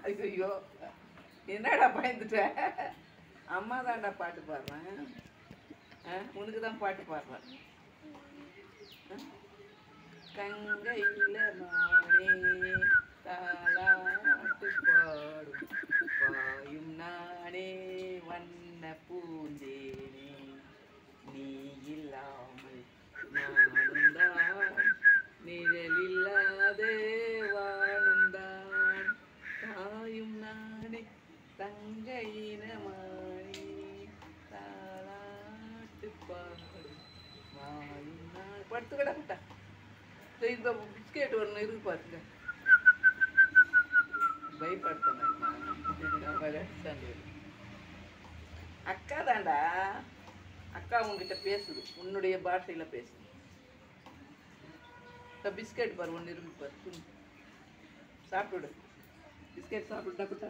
ஐயோ என்னடா பயந்துட்ட? அம்மா தான்டா பாட்டு பாடுறேன். உனக்கு தான் பாட்டு பாடுறேன். கங்கையில மானே தாலாட்டு பாடும் பாயும் நானே வண்ண பூந்தேனே நீ இல்லாமல் நானும் தான் நிழலில்லாத வானுந்தான் தாயும் நானே தங்கையின மானே தாலாட்டு பாடும் வாயும் நானே. படுத்து கிடக்குட்டா. இந்த பிஸ்கெட் ஒன்று இருக்கு பாருங்க. பயப்படுத்த அக்கா தாண்டா. அக்கா உங்ககிட்ட பேசுது, உன்னுடைய பாஷையில பேசுது. பிஸ்கெட் பாரு ஒன்று இருக்கு பாரு, சாப்பிட்டுடு. பிஸ்கெட் சாப்பிட்டு